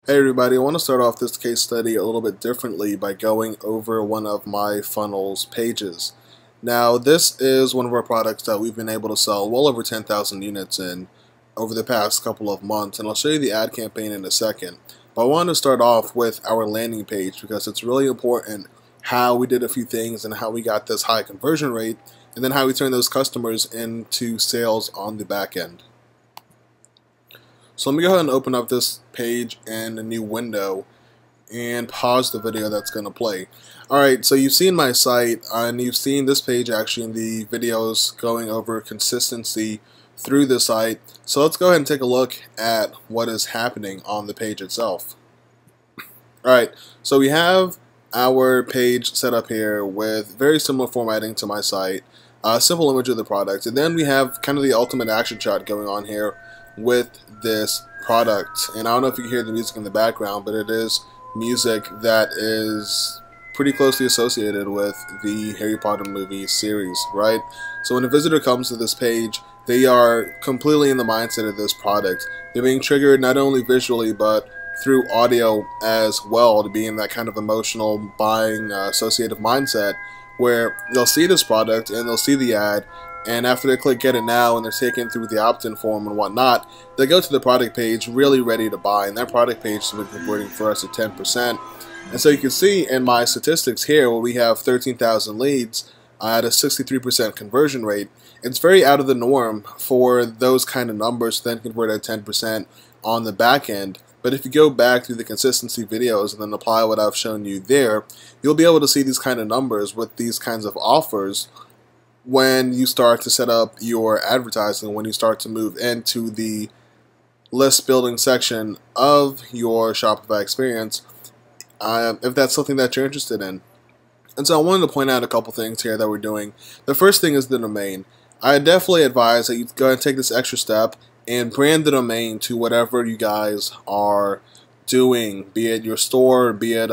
Hey everybody, I want to start off this case study a little bit differently by going over one of my funnels pages. Now this is one of our products that we've been able to sell well over 10,000 units in over the past couple of months, and I'll show you the ad campaign in a second. But I wanted to start off with our landing page because it's really important how we did a few things and how we got this high conversion rate, and then how we turned those customers into sales on the back end. So let me go ahead and open up this page in a new window and pause the video that's going to play. Alright, so you've seen my site and you've seen this page actually in the videos going over consistency through the site. So let's go ahead and take a look at what is happening on the page itself. Alright, so we have our page set up here with very similar formatting to my site, a simple image of the product, and then we have kind of the ultimate action shot going on here with this product. And I don't know if you can hear the music in the background, but it is music that is pretty closely associated with the Harry Potter movie series, right? So when a visitor comes to this page, they are completely in the mindset of this product. They're being triggered not only visually but through audio as well, to be in that kind of emotional buying associative mindset where they'll see this product and they'll see the ad, and after they click get it now and they're taken through the opt-in form and whatnot, they go to the product page really ready to buy, and that product page has been converting for us at 10%. And so you can see in my statistics here where we have 13,000 leads at a 63% conversion rate. It's very out of the norm for those kind of numbers to then convert at 10% on the back end. But if you go back through the consistency videos and then apply what I've shown you there, you'll be able to see these kind of numbers with these kinds of offers when you start to set up your advertising, when you start to move into the list building section of your Shopify experience, if that's something that you're interested in. And so I wanted to point out a couple things here that we're doing. The first thing is the domain. I definitely advise that you go and take this extra step and brand the domain to whatever you guys are doing, be it your store, be it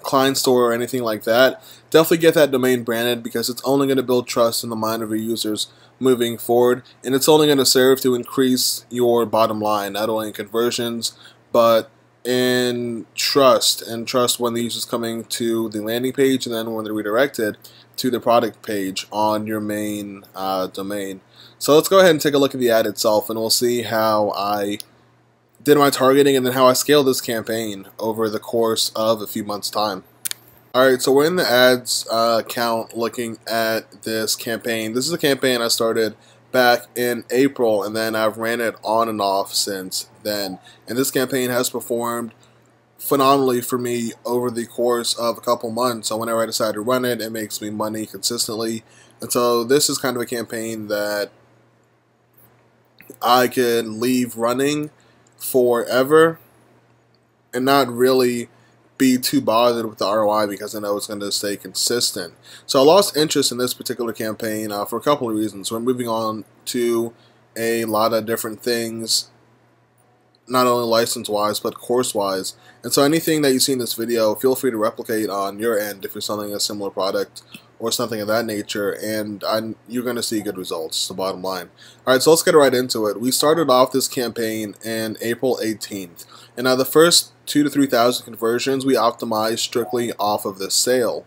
client store or anything like that. Definitely get that domain branded because it's only going to build trust in the mind of your users moving forward, and it's only going to serve to increase your bottom line, not only in conversions but in trust, and trust when the user's coming to the landing page and then when they're redirected to the product page on your main domain. So let's go ahead and take a look at the ad itself, and we'll see how I did my targeting and then how I scaled this campaign over the course of a few months' time. Alright, so we're in the ads account looking at this campaign. This is a campaign I started back in April, and then I've ran it on and off since then. And this campaign has performed phenomenally for me over the course of a couple months. So whenever I decide to run it, it makes me money consistently. And so this is kind of a campaign that I can leave running forever and not really be too bothered with the ROI because I know it's going to stay consistent. So I lost interest in this particular campaign for a couple of reasons. We're moving on to a lot of different things, not only license-wise but course-wise. And so anything that you see in this video, feel free to replicate on your end if you're selling a similar product or something of that nature, and you're going to see good results, the bottom line. Alright, so let's get right into it. We started off this campaign in April 18th, and now the first 2,000 to 3,000 conversions we optimized strictly off of this sale.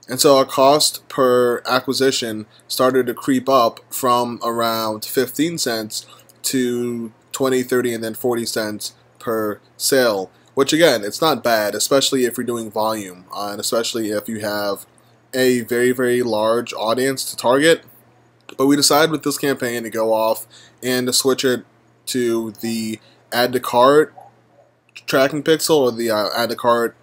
And so our cost per acquisition started to creep up from around 15 cents to 20, 30, and then 40 cents per sale, which again, it's not bad, especially if you're doing volume, and especially if you have a very, very large audience to target. But we decided with this campaign to go off and to switch it to the add to cart tracking pixel, or the add to cart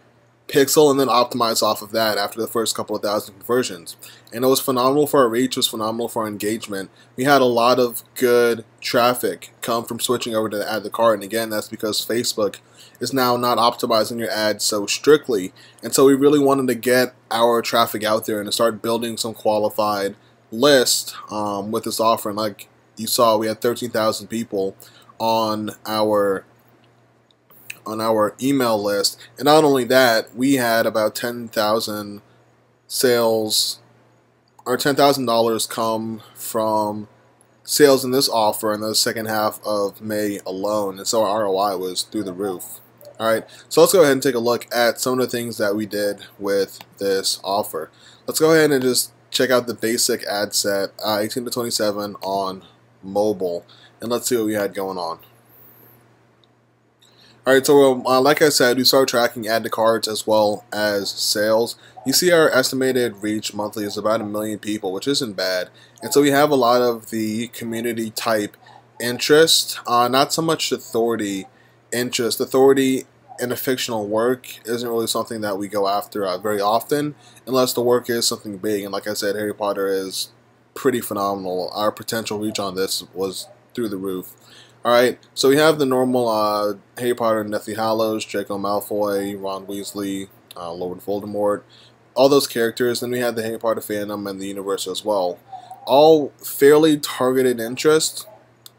pixel, and then optimize off of that after the first couple of thousand conversions. And it was phenomenal for our reach, it was phenomenal for our engagement. We had a lot of good traffic come from switching over to the add to cart, and again, that's because Facebook is now not optimizing your ads so strictly. And so we really wanted to get our traffic out there and to start building some qualified list with this offer. And like you saw, we had 13,000 people on our email list, and not only that, we had about 10,000 sales, or $10,000 come from sales in this offer in the second half of May alone, and so our ROI was through the roof. Alright, so let's go ahead and take a look at some of the things that we did with this offer. Let's go ahead and just check out the basic ad set, 18 to 27 on mobile, and let's see what we had going on. Alright, so like I said, we started tracking add to carts as well as sales. You see our estimated reach monthly is about 1 million people, which isn't bad. And so we have a lot of the community type interest, not so much authority interest. Authority in a fictional work isn't really something that we go after very often, unless the work is something big. And like I said, Harry Potter is pretty phenomenal. Our potential reach on this was through the roof. Alright, so we have the normal Harry Potter and Deathly Hallows, Draco Malfoy, Ron Weasley, Lord Voldemort, all those characters. Then we have the Harry Potter fandom and the universe as well. All fairly targeted interest.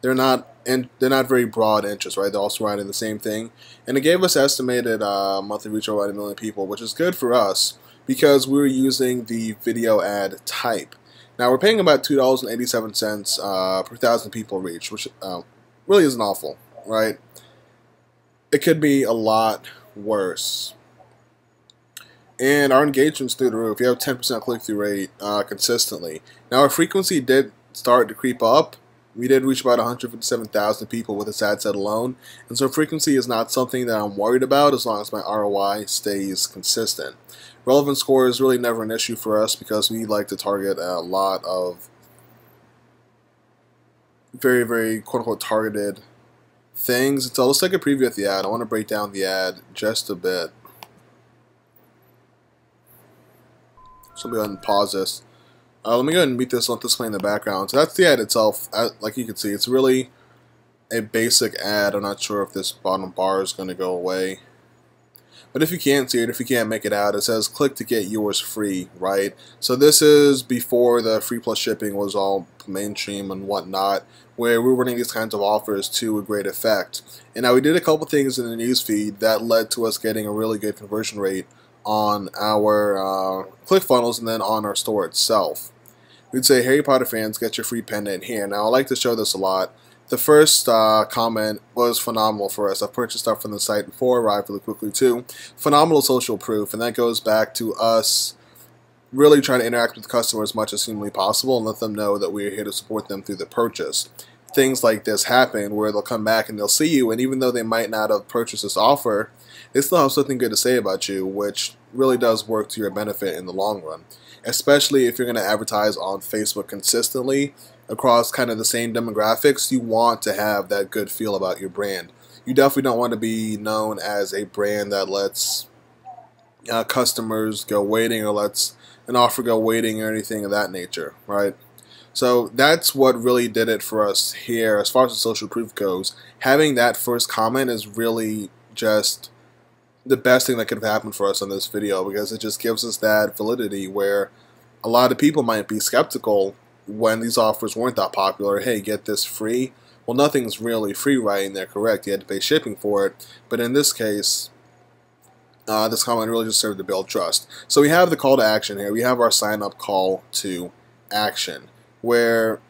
They're not very broad interest, right? They're all surrounding the same thing. And it gave us estimated monthly reach of about 1 million people, which is good for us because we were using the video ad type. Now we're paying about $2.87 per 1,000 people reach, which really isn't awful, right? It could be a lot worse. And our engagement's through the roof. We have 10% click-through rate consistently. Now our frequency did start to creep up. We did reach about 157,000 people with this ad set alone. And so frequency is not something that I'm worried about as long as my ROI stays consistent. Relevant score is really never an issue for us because we like to target a lot of very, very quote-unquote targeted things. So let's take a preview of the ad. I want to break down the ad just a bit. So let me go ahead and pause this. Let me go ahead and mute this, let this play in the background. So that's the ad itself. Like you can see, it's really a basic ad. I'm not sure if this bottom bar is going to go away. But if you can't see it, if you can't make it out, it says click to get yours free, right? So this is before the free plus shipping was all mainstream and whatnot, where we were running these kinds of offers to a great effect. And now we did a couple things in the newsfeed that led to us getting a really good conversion rate on our ClickFunnels and then on our store itself. We'd say, Harry Potter fans, get your free pendant here. Now I like to show this a lot. The first comment was phenomenal for us. I've purchased stuff from the site before, arrived really quickly too. Phenomenal social proof, and that goes back to us really trying to interact with the customer as much as humanly possible and let them know that we're here to support them through the purchase. Things like this happen where they'll come back and they'll see you, and even though they might not have purchased this offer, they still have something good to say about you, which really does work to your benefit in the long run. Especially if you're going to advertise on Facebook consistently across kind of the same demographics, you want to have that good feel about your brand. You definitely don't want to be known as a brand that lets customers go waiting or lets an offer go waiting or anything of that nature, right? So that's what really did it for us here as far as the social proof goes. Having that first comment is really just the best thing that could have happened for us on this video because it just gives us that validity where a lot of people might be skeptical when these offers weren't that popular. Hey, get this free. Well, nothing's really free, right? And they're correct. You had to pay shipping for it. But in this case, this comment really just served to build trust. So we have the call to action here. We have our sign up call to action where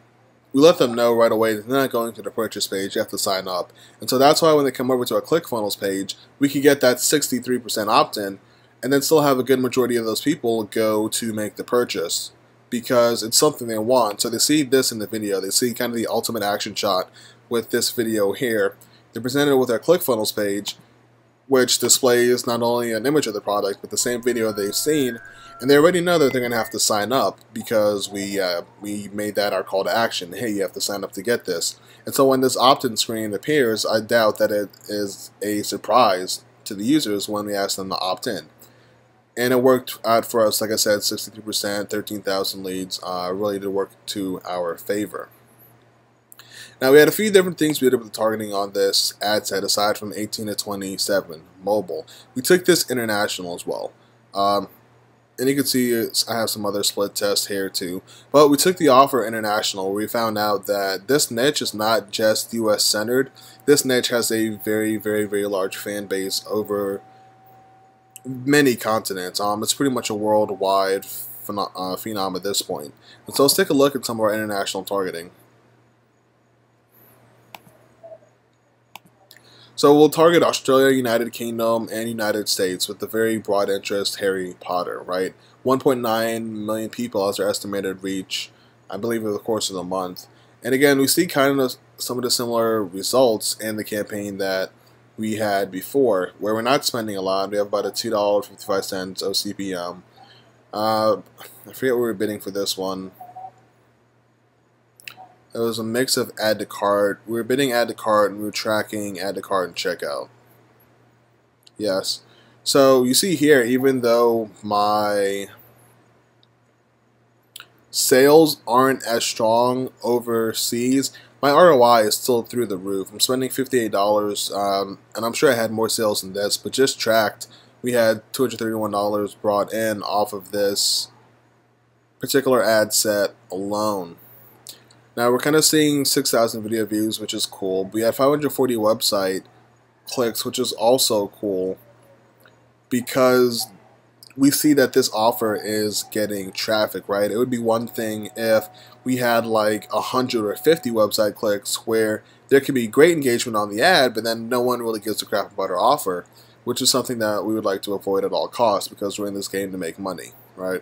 we let them know right away that they're not going to the purchase page, you have to sign up. And so that's why when they come over to our ClickFunnels page, we could get that 63% opt-in and then still have a good majority of those people go to make the purchase because it's something they want. So they see this in the video, they see kind of the ultimate action shot with this video here. They're presented with our ClickFunnels page, which displays not only an image of the product, but the same video they've seen, and they already know that they're going to have to sign up because we made that our call to action. Hey, you have to sign up to get this. And so when this opt-in screen appears, I doubt that it is a surprise to the users when we ask them to opt in. And it worked out for us, like I said, 63%, 13,000 leads, really did work to our favor. Now we had a few different things we did with the targeting on this ad set aside from 18 to 27 mobile. We took this international as well. And you can see I have some other split tests here too. But we took the offer international where we found out that this niche is not just US centered. This niche has a very, very, very large fan base over many continents. It's pretty much a worldwide phenom at this point. And so let's take a look at some of our international targeting. So we'll target Australia, United Kingdom, and United States with the very broad interest Harry Potter, right? 1.9 million people as our estimated reach, I believe, over the course of the month. And again, we see kind of some of the similar results in the campaign that we had before, where we're not spending a lot. We have about a $2.55 OCPM. I forget what we were bidding for this one. It was a mix of add to cart. We were bidding add to cart, and we were tracking add to cart and checkout. Yes. So you see here, even though my sales aren't as strong overseas, my ROI is still through the roof. I'm spending $58, and I'm sure I had more sales than this, but just tracked, we had $231 brought in off of this particular ad set alone. Now we're kind of seeing 6,000 video views, which is cool. We had 540 website clicks, which is also cool, because we see that this offer is getting traffic, right? It would be one thing if we had like 100 or 50 website clicks where there could be great engagement on the ad, but then no one really gives a crap about our offer, which is something that we would like to avoid at all costs because we're in this game to make money, right?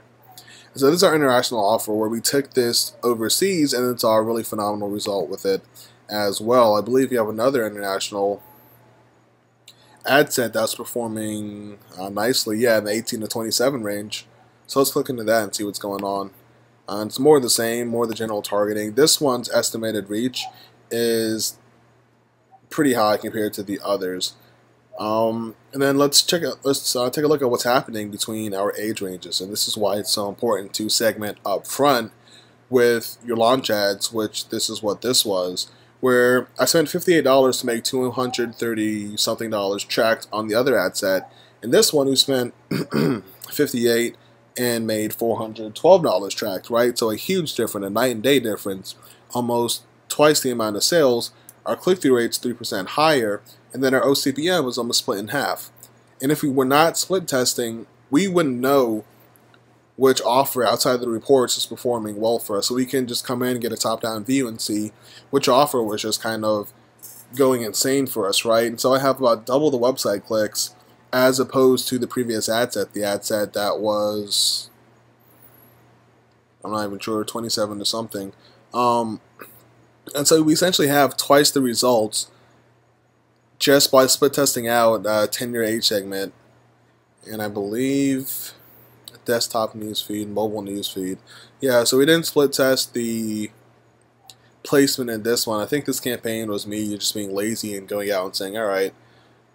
So this is our international offer where we took this overseas, and it's a really phenomenal result with it as well. I believe you have another international ad set that's performing nicely, yeah, in the 18 to 27 range. So let's click into that and see what's going on. It's more of the same, more of the general targeting. This one's estimated reach is pretty high compared to the others. And then let's take a look at what's happening between our age ranges, and this is why it's so important to segment up front with your launch ads, which this is what this was, where I spent $58 to make $230 something tracked on the other ad set, and this one we spent $58 and made $412 tracked, right? So a huge difference, a night and day difference, almost twice the amount of sales. Our click-through rate's 3% higher, and then our OCPM was almost split in half. And if we were not split testing, we wouldn't know which offer outside of the reports is performing well for us. So we can just come in and get a top-down view and see which offer was just kind of going insane for us, right? And so I have about double the website clicks as opposed to the previous ad set, the ad set that was, I'm not even sure, 27 or something. And so we essentially have twice the results just by split testing out 10-year age segment, and I believe desktop newsfeed, mobile newsfeed. Yeah, so we didn't split test the placement in this one. I think this campaign was me just being lazy and going out and saying, alright,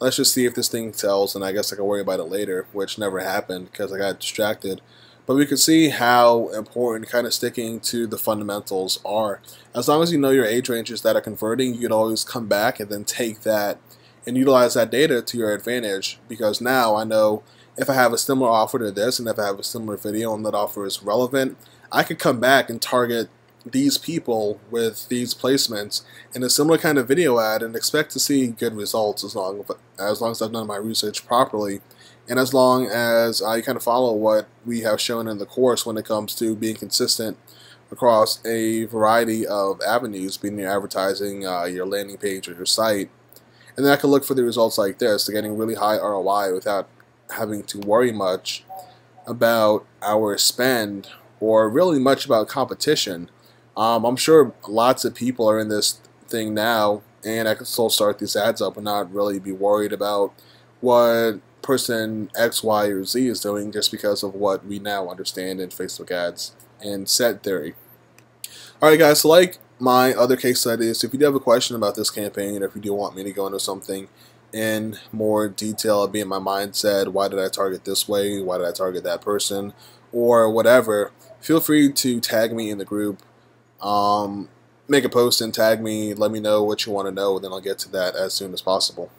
let's just see if this thing sells, and I guess I can worry about it later, which never happened because I got distracted. But we could see how important kind of sticking to the fundamentals are. As long as you know your age ranges that are converting, you can always come back and then take that and utilize that data to your advantage, because now I know if I have a similar offer to this and if I have a similar video and that offer is relevant, I could come back and target these people with these placements in a similar kind of video ad and expect to see good results as long as I've done my research properly. And as long as I kind of follow what we have shown in the course when it comes to being consistent across a variety of avenues, being your advertising, your landing page, or your site. And then I can look for the results like this, to getting really high ROI without having to worry much about our spend or really much about competition. I'm sure lots of people are in this thing now, and I can still start these ads up and not really be worried about what person X, Y, or Z is doing just because of what we now understand in Facebook ads and set theory. Alright guys, so like my other case studies, if you do have a question about this campaign, or if you do want me to go into something in more detail, be it my mindset, why did I target this way, why did I target that person, or whatever, feel free to tag me in the group, make a post and tag me, let me know what you want to know, and then I'll get to that as soon as possible.